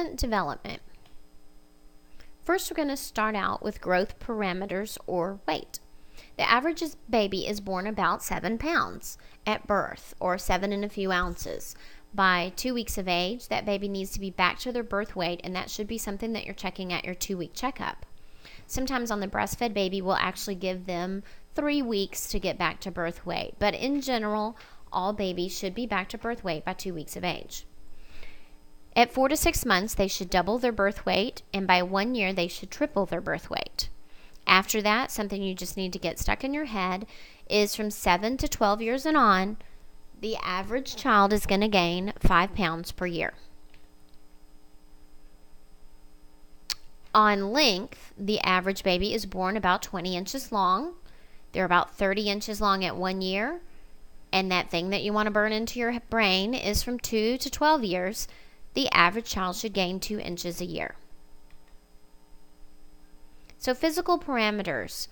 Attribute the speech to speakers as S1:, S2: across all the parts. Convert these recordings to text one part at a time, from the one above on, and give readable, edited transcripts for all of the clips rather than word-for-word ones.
S1: infant development. First, we're going to start out with growth parameters or weight. The average baby is born about 7 pounds at birth, or 7 and a few ounces. By 2 weeks of age, that baby needs to be back to their birth weight, and that should be something that you're checking at your 2-week checkup. Sometimes on the breastfed baby, we'll actually give them 3 weeks to get back to birth weight. But in general, all babies should be back to birth weight by 2 weeks of age. At 4 to 6 months, they should double their birth weight, and by 1 year, they should triple their birth weight. After that, something you just need to get stuck in your head is from 7 to 12 years and on, the average child is going to gain 5 pounds per year. On length, the average baby is born about 20 inches long. They're about 30 inches long at 1 year. And that thing that you want to burn into your brain is from 2 to 12 years. The average child should gain 2 inches a year. So physical parameters.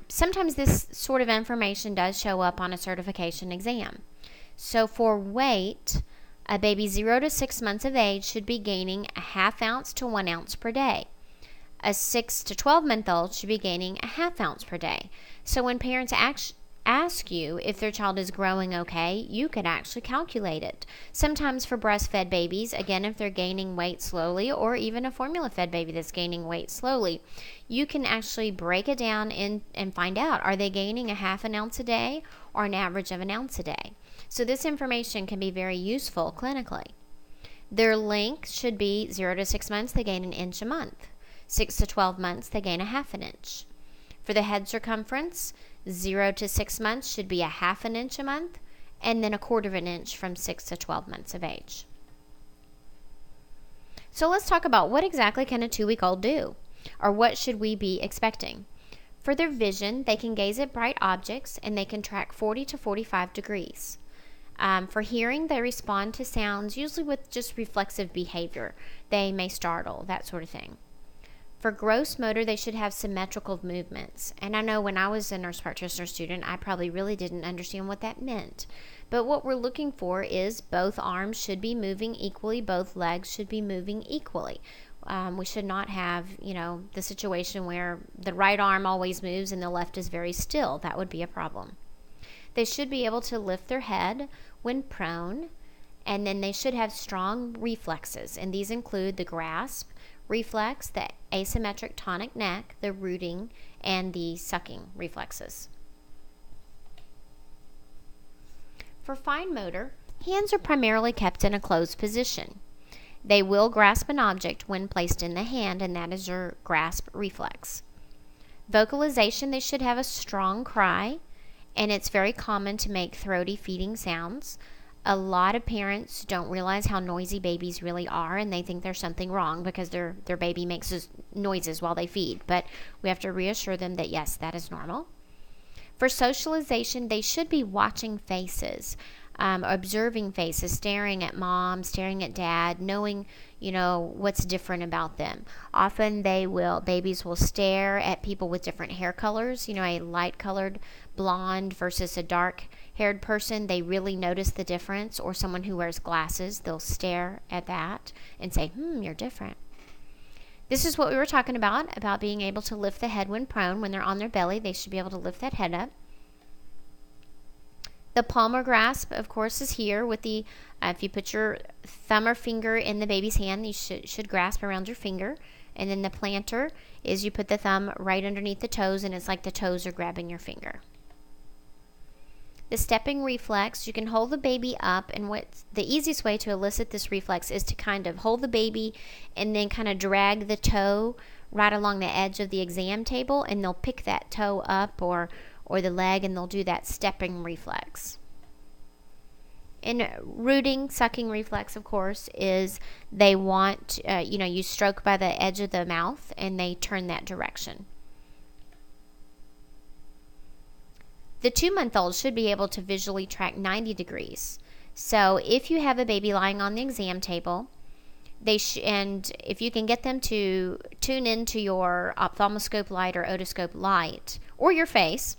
S1: Sometimes this sort of information does show up on a certification exam. So for weight, a baby 0 to 6 months of age should be gaining a ½ ounce to 1 ounce per day. A 6 to 12 month old should be gaining a ½ ounce per day. So when parents ask you if their child is growing okay, you can actually calculate it. Sometimes for breastfed babies, again, if they're gaining weight slowly, or even a formula-fed baby that's gaining weight slowly, you can actually break it down and find out, are they gaining a ½ an ounce a day or an average of an ounce a day? So this information can be very useful clinically. Their length should be 0 to 6 months, they gain an inch a month. 6 to 12 months, they gain a ½ an inch. For the head circumference, 0 to 6 months should be a ½ an inch a month, and then a quarter of an inch from 6 to 12 months of age. So let's talk about what exactly can a 2-week-old do, or what should we be expecting. For their vision, they can gaze at bright objects, and they can track 40 to 45 degrees. For hearing, they respond to sounds, usually with just reflexive behavior. They may startle, that sort of thing. For gross motor, they should have symmetrical movements. And I know when I was a nurse practitioner student, I probably really didn't understand what that meant. But what we're looking for is both arms should be moving equally, both legs should be moving equally. We should not have, the situation where the right arm always moves and the left is very still. That would be a problem. They should be able to lift their head when prone, and then they should have strong reflexes. And these include the grasp reflex, the asymmetric tonic neck, the rooting, and the sucking reflexes. For fine motor, hands are primarily kept in a closed position. They will grasp an object when placed in the hand, and that is your grasp reflex. Vocalization, they should have a strong cry, and it's very common to make throaty feeding sounds. A lot of parents don't realize how noisy babies really are, and they think there's something wrong because their baby makes noises while they feed. But we have to reassure them that, yes, that is normal. For socialization, they should be watching faces, observing faces, staring at mom, staring at dad, knowing, what's different about them. Often babies will stare at people with different hair colors, a light-colored blonde versus a dark-haired person. They really notice the difference. Or someone who wears glasses, they'll stare at that and say, you're different. This is what we were talking about being able to lift the head when prone. When they're on their belly, they should be able to lift that head up. The palmar grasp, of course, is here with the, if you put your thumb or finger in the baby's hand, you should grasp around your finger. And then the plantar is you put the thumb right underneath the toes, and it's like the toes are grabbing your finger. The stepping reflex, you can hold the baby up, and the easiest way to elicit this reflex is to kind of hold the baby and then kind of drag the toe right along the edge of the exam table, and they'll pick that toe up or the leg, and they'll do that stepping reflex. And rooting, sucking reflex, of course, is they want, you stroke by the edge of the mouth, and they turn that direction. The 2-month-old should be able to visually track 90 degrees. So if you have a baby lying on the exam table, and if you can get them to tune into your ophthalmoscope light or otoscope light, or your face,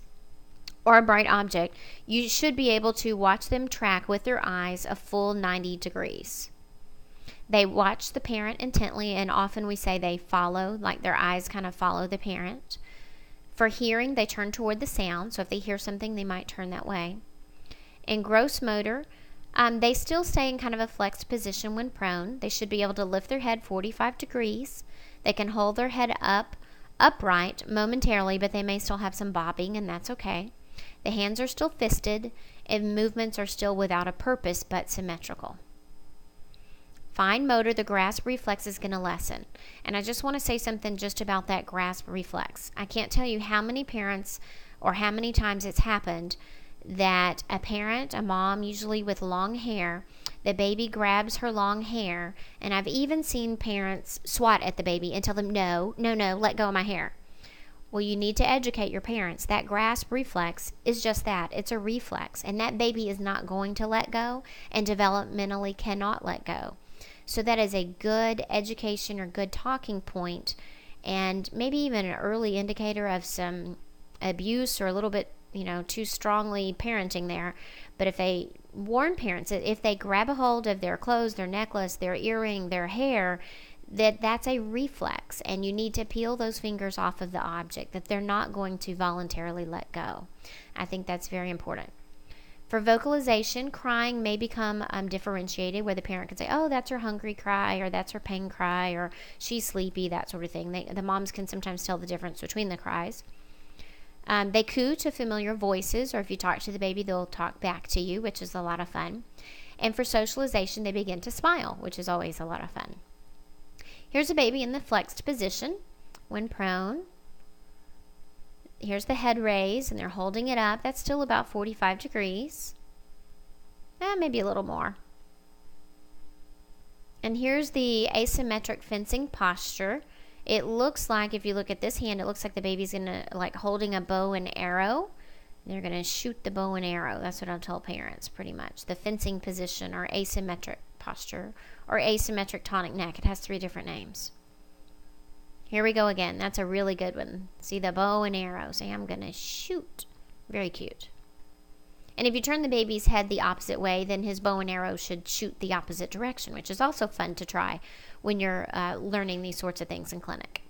S1: or a bright object, you should be able to watch them track with their eyes a full 90 degrees. They watch the parent intently, and often we say they follow, like their eyes kind of follow the parent. For hearing, they turn toward the sound, so if they hear something, they might turn that way. In gross motor, they still stay in kind of a flexed position when prone. They should be able to lift their head 45 degrees. They can hold their head upright momentarily, but they may still have some bobbing, and that's okay. The hands are still fisted, and movements are still without a purpose but symmetrical. Fine motor, the grasp reflex is going to lessen. And I just want to say something just about that grasp reflex. I can't tell you how many parents or how many times it's happened that a parent, a mom, usually with long hair, the baby grabs her long hair, and I've even seen parents swat at the baby and tell them, no, let go of my hair. Well, you need to educate your parents. That grasp reflex is just that. It's a reflex, and that baby is not going to let go and developmentally cannot let go. So that is a good education or good talking point, and maybe even an early indicator of some abuse or a little bit, too strongly parenting there. But if they warn parents that if they grab a hold of their clothes, their necklace, their earring, their hair, that's a reflex, and you need to peel those fingers off of the object, that they're not going to voluntarily let go. I think that's very important. For vocalization, crying may become differentiated, where the parent can say, oh, that's her hungry cry, or that's her pain cry, or she's sleepy, that sort of thing. The moms can sometimes tell the difference between the cries. They coo to familiar voices, or if you talk to the baby, they'll talk back to you, which is a lot of fun. And for socialization, they begin to smile, which is always a lot of fun. Here's a baby in the flexed position when prone. Here's the head raised, and they're holding it up. That's still about 45 degrees. Maybe a little more. And here's the asymmetric fencing posture. It looks like, if you look at this hand, it looks like the baby's like holding a bow and arrow. They're going to shoot the bow and arrow. That's what I'll tell parents, pretty much. The fencing position, or asymmetric posture, or asymmetric tonic neck. It has 3 different names. Here we go again. That's a really good one. See the bow and arrow. Say, I'm going to shoot. Very cute. And if you turn the baby's head the opposite way, then his bow and arrow should shoot the opposite direction, which is also fun to try when you're learning these sorts of things in clinic.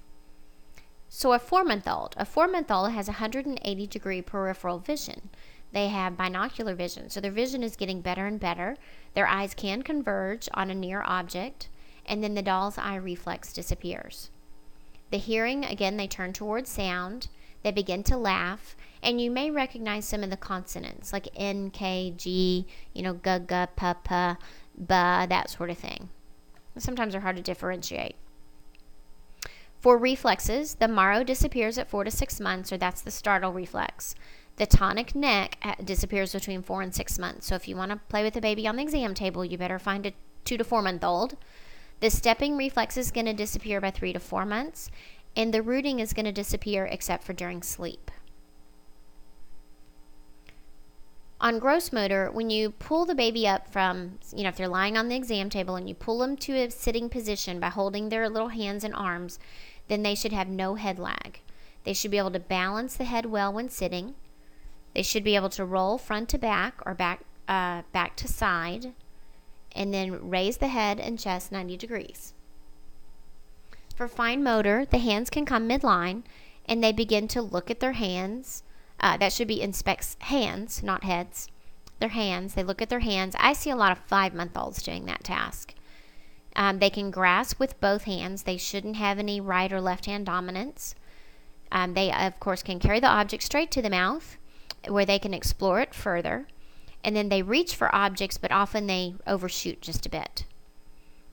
S1: So a 4-month-old has 180 degree peripheral vision. They have binocular vision, so their vision is getting better and better. Their eyes can converge on a near object, and then the doll's eye reflex disappears. The hearing, again, they turn towards sound. They begin to laugh, and you may recognize some of the consonants, like N, K, G, g, g, p, p, b, that sort of thing. Sometimes they're hard to differentiate. For reflexes, the Maro disappears at 4 to 6 months, or that's the startle reflex. The tonic neck disappears between 4 and 6 months. So if you want to play with the baby on the exam table, you better find a 2 to 4 month old. The stepping reflex is going to disappear by 3 to 4 months, and the rooting is going to disappear except for during sleep. On gross motor, when you pull the baby up from, if they're lying on the exam table and you pull them to a sitting position by holding their little hands and arms, then they should have no head lag. They should be able to balance the head well when sitting. They should be able to roll front to back or back to side, and then raise the head and chest 90 degrees. For fine motor, the hands can come midline, and they begin to look at their hands. That should be inspects hands, not heads. Their hands. They look at their hands. I see a lot of 5-month-olds doing that task. They can grasp with both hands. They shouldn't have any right or left hand dominance. They, of course, can carry the object straight to the mouth, where they can explore it further. And then they reach for objects, but often they overshoot just a bit.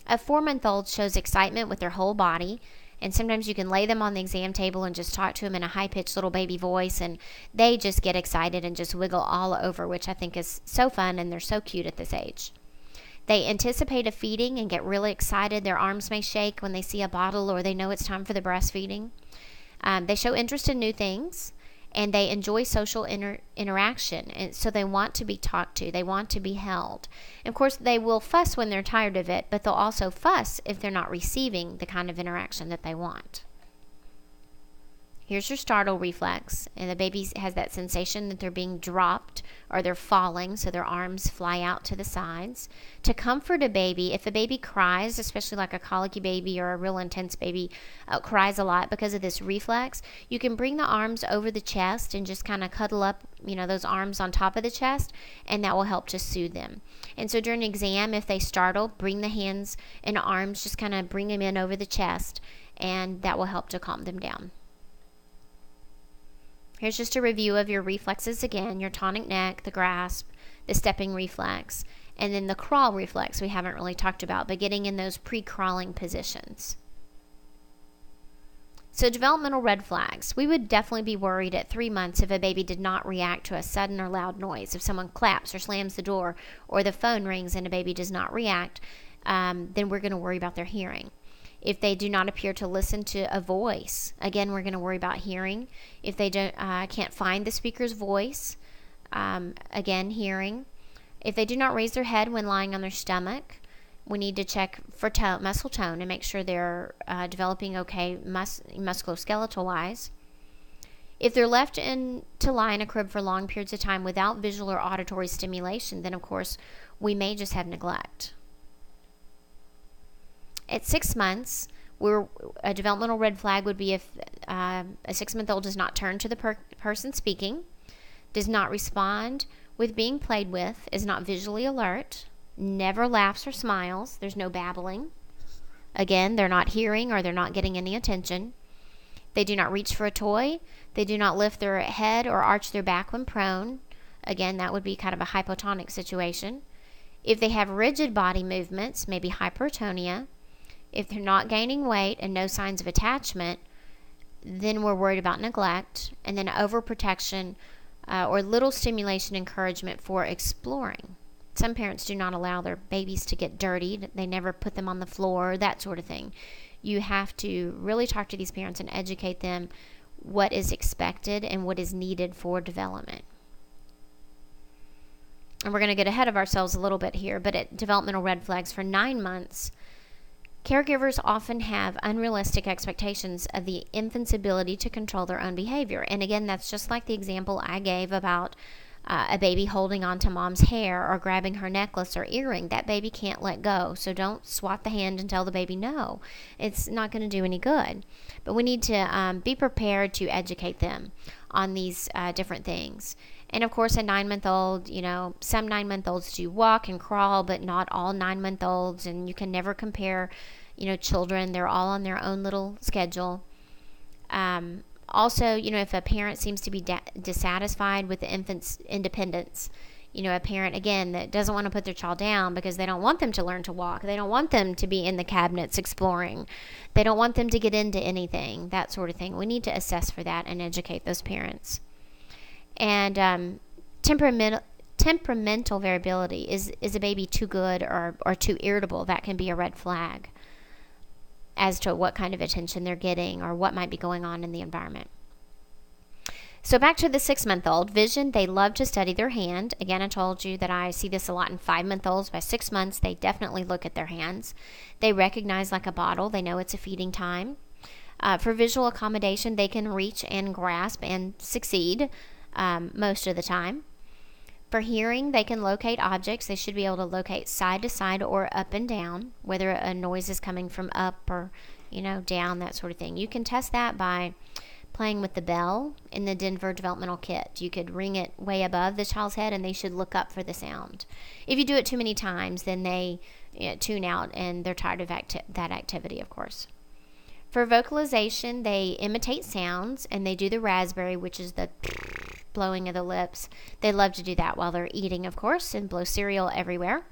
S1: A 4-month-old shows excitement with their whole body, and sometimes you can lay them on the exam table and just talk to them in a high-pitched little baby voice, and they just get excited and just wiggle all over, which I think is so fun, and they're so cute at this age. They anticipate a feeding and get really excited. Their arms may shake when they see a bottle or they know it's time for the breastfeeding. They show interest in new things, and they enjoy social interaction, and so they want to be talked to. They want to be held. And of course, they will fuss when they're tired of it, but they'll also fuss if they're not receiving the kind of interaction that they want. Here's your startle reflex, and the baby has that sensation that they're being dropped or they're falling, so their arms fly out to the sides. To comfort a baby, if a baby cries, especially like a colicky baby or a real intense baby cries a lot because of this reflex, you can bring the arms over the chest and just kind of cuddle up, those arms on top of the chest, and that will help to soothe them. And so during an exam, if they startle, bring the hands and arms, just kind of bring them in over the chest, and that will help to calm them down. Here's just a review of your reflexes again: your tonic neck, the grasp, the stepping reflex, and then the crawl reflex we haven't really talked about, but getting in those pre-crawling positions. So developmental red flags. We would definitely be worried at 3 months if a baby did not react to a sudden or loud noise. If someone claps or slams the door or the phone rings and a baby does not react, then we're going to worry about their hearing. If they do not appear to listen to a voice, again, we're going to worry about hearing. If they can't find the speaker's voice, again, hearing. If they do not raise their head when lying on their stomach, we need to check for muscle tone and make sure they're developing okay musculoskeletal-wise. If they're left to lie in a crib for long periods of time without visual or auditory stimulation, then, of course, we may just have neglect. At 6 months, a developmental red flag would be if a 6-month-old does not turn to the person speaking, does not respond with being played with, is not visually alert, never laughs or smiles, there's no babbling. Again, they're not hearing or they're not getting any attention. They do not reach for a toy. They do not lift their head or arch their back when prone. Again, that would be kind of a hypotonic situation. If they have rigid body movements, maybe hypertonia. If they're not gaining weight and no signs of attachment, then we're worried about neglect, and then overprotection or little stimulation encouragement for exploring. Some parents do not allow their babies to get dirty. They never put them on the floor, that sort of thing. You have to really talk to these parents and educate them what is expected and what is needed for development. And we're going to get ahead of ourselves a little bit here, but at developmental red flags for 9 months, caregivers often have unrealistic expectations of the infant's ability to control their own behavior. And again, that's just like the example I gave about a baby holding onto mom's hair or grabbing her necklace or earring. That baby can't let go. So don't swat the hand and tell the baby no. It's not going to do any good. But we need to be prepared to educate them on these different things. And of course, a 9-month-old, some 9-month-olds do walk and crawl, but not all 9-month-olds. And you can never compare, children. They're all on their own little schedule. Also, if a parent seems to be dissatisfied with the infant's independence, a parent, again, that doesn't want to put their child down because they don't want them to learn to walk. They don't want them to be in the cabinets exploring. They don't want them to get into anything, that sort of thing. We need to assess for that and educate those parents. And temperamental variability. Is a baby too good or too irritable? That can be a red flag as to what kind of attention they're getting or what might be going on in the environment. So back to the 6-month-old. Vision, they love to study their hand. Again, I told you that I see this a lot in 5-month-olds. By 6 months, they definitely look at their hands. They recognize like a bottle. They know it's a feeding time. For visual accommodation, they can reach and grasp and succeed most of the time. For hearing, they can locate objects. They should be able to locate side to side or up and down, whether a noise is coming from up or, down, that sort of thing. You can test that by playing with the bell in the Denver Developmental Kit. You could ring it way above the child's head and they should look up for the sound. If you do it too many times, then they tune out and they're tired of that activity, of course. For vocalization, they imitate sounds and they do the raspberry, which is the blowing of the lips. They love to do that while they're eating, of course, and blow cereal everywhere.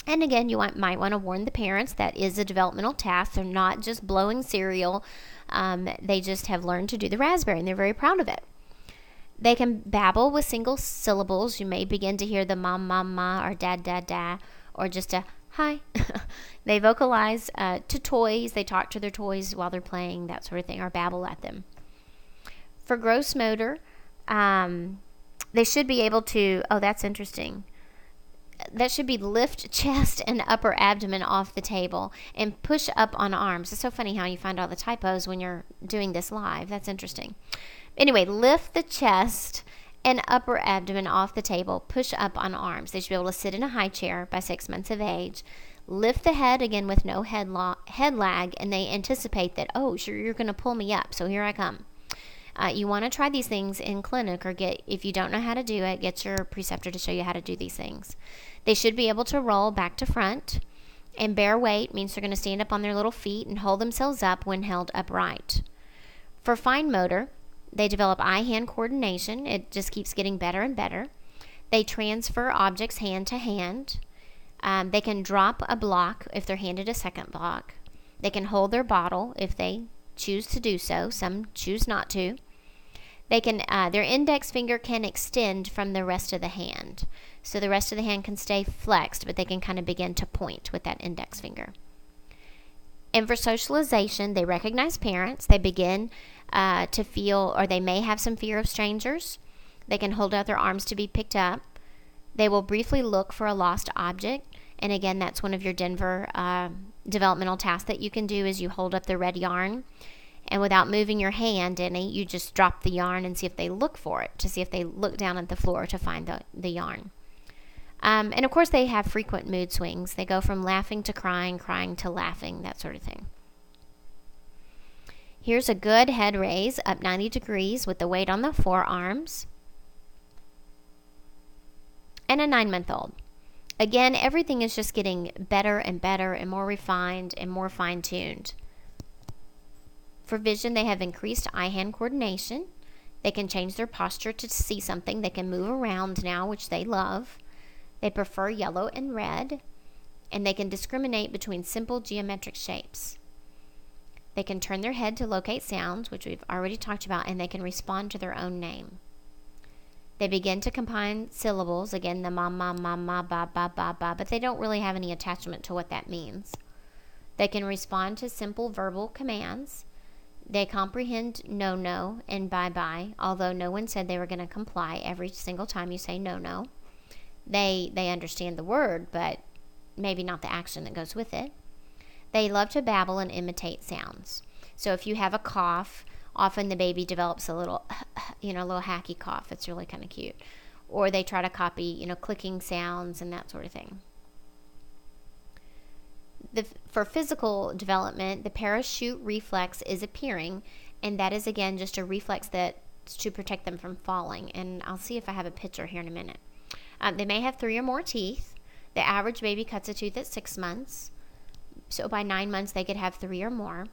S1: And again, you might want to warn the parents that is a developmental task. They're not just blowing cereal. They just have learned to do the raspberry, and they're very proud of it. They can babble with single syllables. You may begin to hear the mom, mom, ma, or dad, dad, da, or just a hi. They vocalize to toys. They talk to their toys while they're playing, that sort of thing, or babble at them. For gross motor, they should be able to, that's interesting. that should be lift chest and upper abdomen off the table and push up on arms. It's so funny how you find all the typos when you're doing this live. That's interesting. Anyway, lift the chest and upper abdomen off the table, push up on arms. They should be able to sit in a high chair by 6 months of age. Lift the head again with no head lag, and they anticipate that, oh, sure, you're going to pull me up, so here I come. You want to try these things in clinic, or if you don't know how to do it, get your preceptor to show you how to do these things. They should be able to roll back to front, and bear weight means they're going to stand up on their little feet and hold themselves up when held upright. For fine motor, they develop eye-hand coordination. It just keeps getting better and better. They transfer objects hand to hand. They can drop a block if they're handed a second block. They can hold their bottle if they choose to do so. Some choose not to. They can their index finger can extend from the rest of the hand. So the rest of the hand can stay flexed, but they can kind of begin to point with that index finger. And for socialization, they recognize parents. They begin to feel, or they may have some fear of strangers. They can hold out their arms to be picked up. They will briefly look for a lost object. And again, that's one of your Denver developmental tasks that you can do is you hold up the red yarn. And without moving your hand any, you just drop the yarn and see if they look for it, to see if they look down at the floor to find the yarn. And of course, they have frequent mood swings. They go from laughing to crying, crying to laughing, that sort of thing. Here's a good head raise up 90 degrees with the weight on the forearms. And a 9-month-old. Again, everything is just getting better and better and more refined and more fine-tuned. For vision, they have increased eye-hand coordination. They can change their posture to see something. They can move around now, which they love. They prefer yellow and red. And they can discriminate between simple geometric shapes. They can turn their head to locate sounds, which we've already talked about, and they can respond to their own name. They begin to combine syllables, again, the mama, mama, ba, ba, ba, ba, but they don't really have any attachment to what that means. They can respond to simple verbal commands. They comprehend no and bye-bye, although no one said they were going to comply every single time you say no. They understand the word, but maybe not the action that goes with it. They love to babble and imitate sounds. So if you have a cough, often the baby develops a little, little hacky cough. It's really kind of cute. Or they try to copy, clicking sounds and that sort of thing. For physical development, the parachute reflex is appearing, and that is, again, just a reflex that's to protect them from falling. And I'll see if I have a picture here in a minute. They may have 3 or more teeth. The average baby cuts a tooth at 6 months. So by 9 months, they could have 3 or more.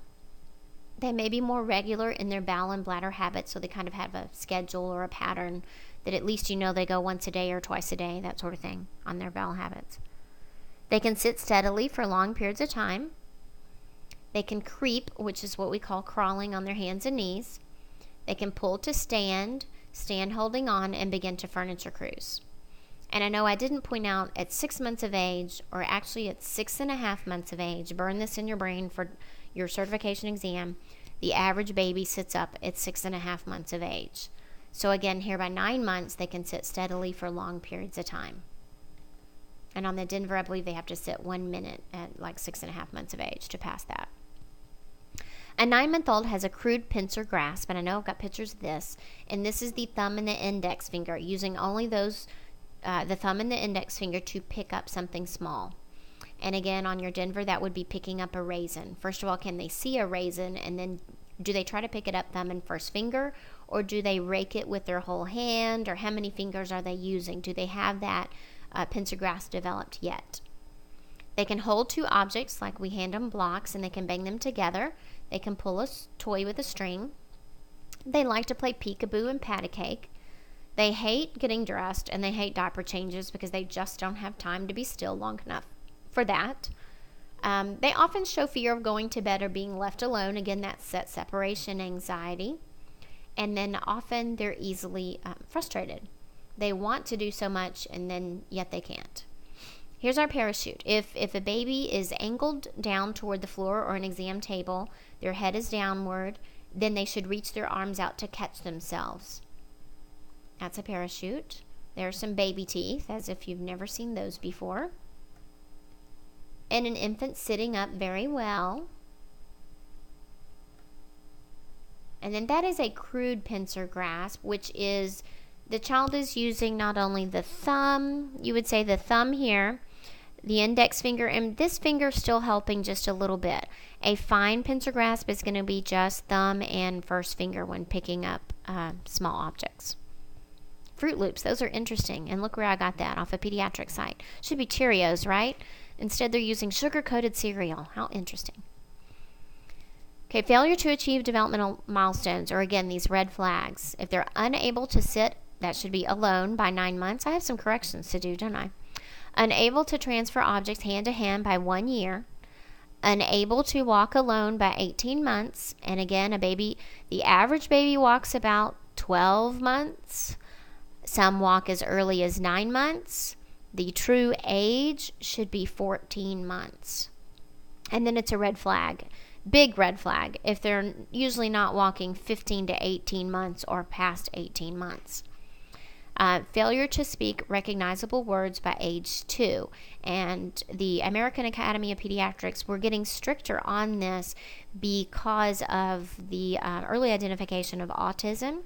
S1: They may be more regular in their bowel and bladder habits, so they kind of have a schedule or a pattern that at least they go once a day or twice a day, that sort of thing, on their bowel habits. They can sit steadily for long periods of time. They can creep, which is what we call crawling on their hands and knees. They can pull to stand holding on, and begin to furniture cruise. And I know I didn't point out at 6 months of age, or actually at 6.5 months of age, burn this in your brain for your certification exam, the average baby sits up at 6.5 months of age. So again, here by 9 months, they can sit steadily for long periods of time. And on the Denver, I believe they have to sit 1 minute at like 6.5 months of age to pass that. A 9-month-old has a crude pincer grasp, and I know I've got pictures of this, and this is the thumb and the index finger, using only those, the thumb and the index finger to pick up something small. And again, on your Denver, that would be picking up a raisin. First of all, can they see a raisin, and then do they try to pick it up thumb and first finger, or do they rake it with their whole hand, or how many fingers are they using? Do they have that pincer grasp developed yet? They can hold 2 objects, like we hand them blocks, and they can bang them together. They can pull a toy with a string. They like to play peekaboo and pat a cake. They hate getting dressed, and they hate diaper changes because they just don't have time to be still long enough for that. They often show fear of going to bed or being left alone. Again, that's that separation anxiety. And then often they're easily frustrated. They want to do so much, and then yet they can't. Here's our parachute. If a baby is angled down toward the floor or an exam table, their head is downward, then they should reach their arms out to catch themselves. That's a parachute. There are some baby teeth, as if you've never seen those before. And an infant sitting up very well. And then that is a crude pincer grasp, which is the child is using not only the thumb, you would say the thumb here, the index finger, and this finger still helping just a little bit. A fine pincer grasp is going to be just thumb and first finger when picking up small objects. Fruit Loops, those are interesting. And look where I got that, off a pediatric site. Should be Cheerios, right? Instead, they're using sugar-coated cereal. How interesting. Okay, failure to achieve developmental milestones, or again, these red flags. If they're unable to sit, that should be alone by 9 months. I have some corrections to do, don't I? Unable to transfer objects hand to hand by 1 year. Unable to walk alone by 18 months. And again, the average baby walks about 12 months. Some walk as early as 9 months. The true age should be 14 months. And then it's a red flag, big red flag, if they're usually not walking 15 to 18 months or past 18 months. Failure to speak recognizable words by age 2. And the American Academy of Pediatrics, we're getting stricter on this because of the early identification of autism,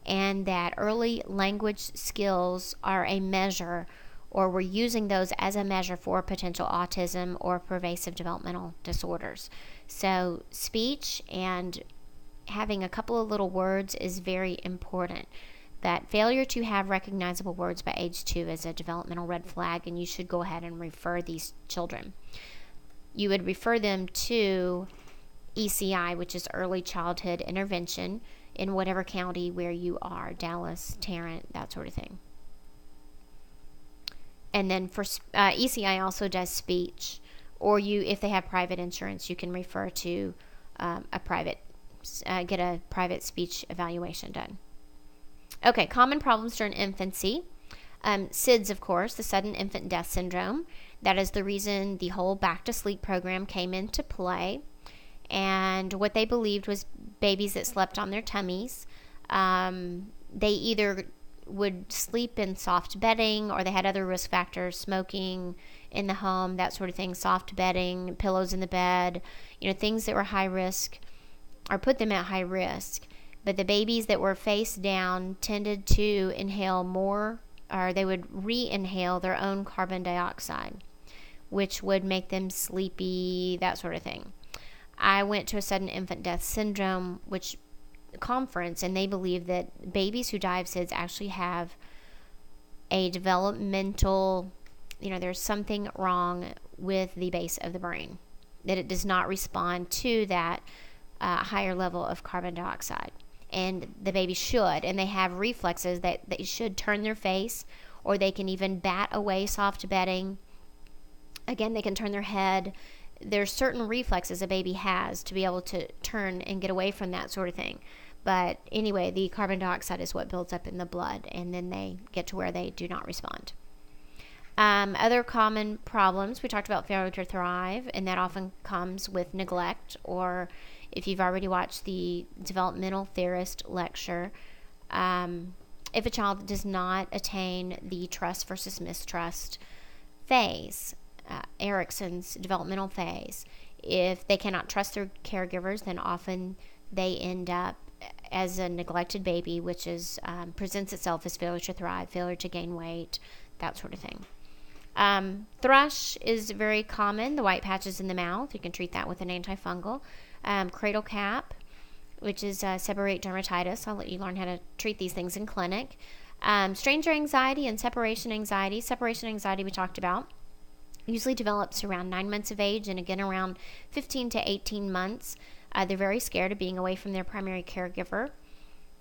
S1: and that early language skills are a measure, or we're using those as a measure for potential autism or pervasive developmental disorders. So speech and having a couple of little words is very important. That failure to have recognizable words by age 2 is a developmental red flag, and you should go ahead and refer these children. You would refer them to ECI, which is Early Childhood Intervention, in whatever county where you are, Dallas, Tarrant, that sort of thing. And then for ECI also does speech, or if they have private insurance, you can refer to get a private speech evaluation done. Okay, common problems during infancy. SIDS, of course, the sudden infant death syndrome. That is the reason the whole back to sleep program came into play. And what they believed was babies that slept on their tummies, they either would sleep in soft bedding, or they had other risk factors, smoking in the home, that sort of thing, soft bedding, pillows in the bed, things that were high risk, or put them at high risk. But the babies that were face down tended to inhale more, or they would re-inhale their own carbon dioxide, which would make them sleepy, that sort of thing. I went to a sudden infant death syndrome conference, and they believe that babies who die of SIDS actually have a developmental, there's something wrong with the base of the brain, that it does not respond to that higher level of carbon dioxide. And the baby should, and they have reflexes that they should turn their face, or they can even bat away soft bedding. Again, they can turn their head. There's certain reflexes a baby has to be able to turn and get away from that sort of thing. But anyway, the carbon dioxide is what builds up in the blood, and then they get to where they do not respond. Other common problems, we talked about failure to thrive, and that often comes with neglect, or if you've already watched the developmental theorist lecture, if a child does not attain the trust versus mistrust phase, Erickson's developmental phase, if they cannot trust their caregivers, then often they end up as a neglected baby, which is presents itself as failure to thrive, failure to gain weight, that sort of thing. Thrush is very common, the white patches in the mouth. You can treat that with an antifungal. Cradle cap, which is seborrheic dermatitis. I'll let you learn how to treat these things in clinic. Stranger anxiety and separation anxiety. Separation anxiety we talked about usually develops around 9 months of age, and again around 15 to 18 months. They're very scared of being away from their primary caregiver.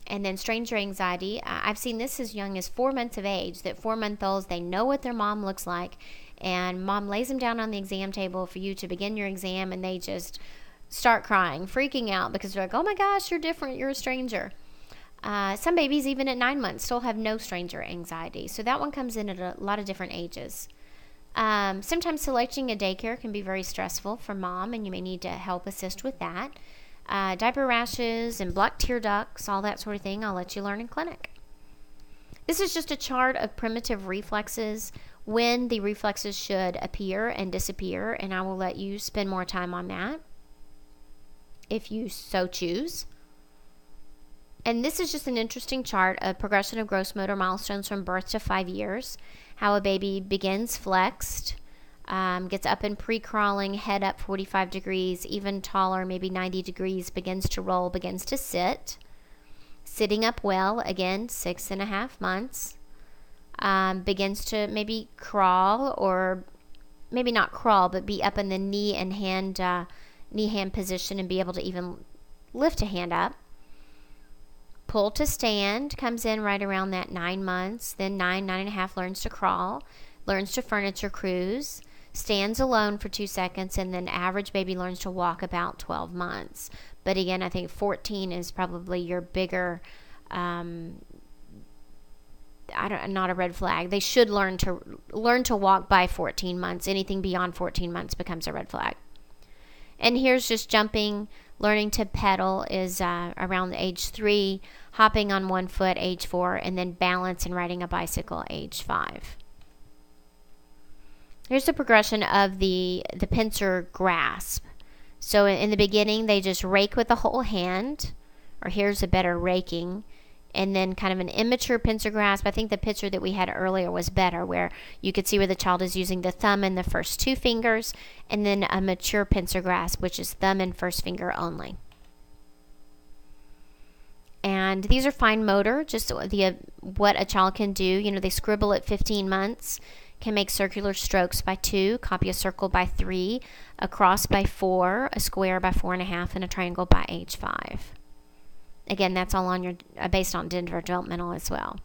S1: And then stranger anxiety, I've seen this as young as 4 months of age, that 4-month-olds, they know what their mom looks like, and mom lays them down on the exam table for you to begin your exam, and they just start crying, freaking out, because they're like, oh my gosh, you're different, you're a stranger. Some babies, even at 9 months, still have no stranger anxiety. So that one comes in at a lot of different ages. Sometimes selecting a daycare can be very stressful for mom, and you may need to help assist with that. Diaper rashes and blocked tear ducts, all that sort of thing, I'll let you learn in clinic. This is just a chart of primitive reflexes, when the reflexes should appear and disappear, and I will let you spend more time on that if you so choose. And this is just an interesting chart of progression of gross motor milestones from birth to 5 years, how a baby begins flexed, gets up in pre-crawling, head up 45 degrees, even taller, maybe 90 degrees, begins to roll, begins to sit. Sitting up well, again, 6.5 months. Begins to maybe crawl, or maybe not crawl, but be up in the knee and hand position and be able to even lift a hand up. Pull to stand comes in right around that 9 months. Then 9.5 learns to crawl, learns to furniture cruise, stands alone for 2 seconds, and then average baby learns to walk about 12 months. But again, I think 14 is probably your bigger, not a red flag. They should learn to walk by 14 months. Anything beyond 14 months becomes a red flag. And here's just jumping. Learning to pedal is around age 3, hopping on one foot age 4, and then balance and riding a bicycle age 5. Here's the progression of the pincer grasp. So in the beginning, they just rake with the whole hand, or here's a better raking, and then kind of an immature pincer grasp. I think the picture that we had earlier was better, where you could see where the child is using the thumb and the first 2 fingers, and then a mature pincer grasp, which is thumb and first finger only. And these are fine motor, just what a child can do. They scribble at 15 months, can make circular strokes by 2, copy a circle by 3, a cross by 4, a square by 4.5, and a triangle by age 5. Again, that's all on your based on Denver Developmental as well.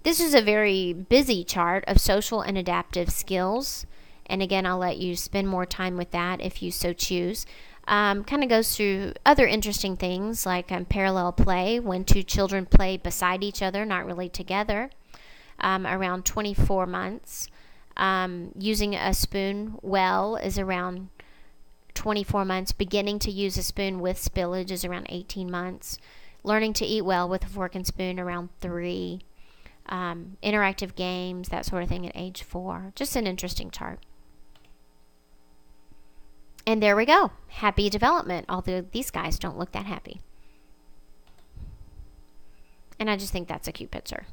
S1: This is a very busy chart of social and adaptive skills. And again, I'll let you spend more time with that if you so choose. Kind of goes through other interesting things like parallel play, when 2 children play beside each other, not really together, around 24 months. Using a spoon well is around 24 months. Beginning to use a spoon with spillage is around 18 months. Learning to eat well with a fork and spoon around 3. Interactive games, that sort of thing, at age 4. Just an interesting chart. And there we go. Happy development, although these guys don't look that happy. And I just think that's a cute picture.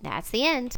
S1: That's the end.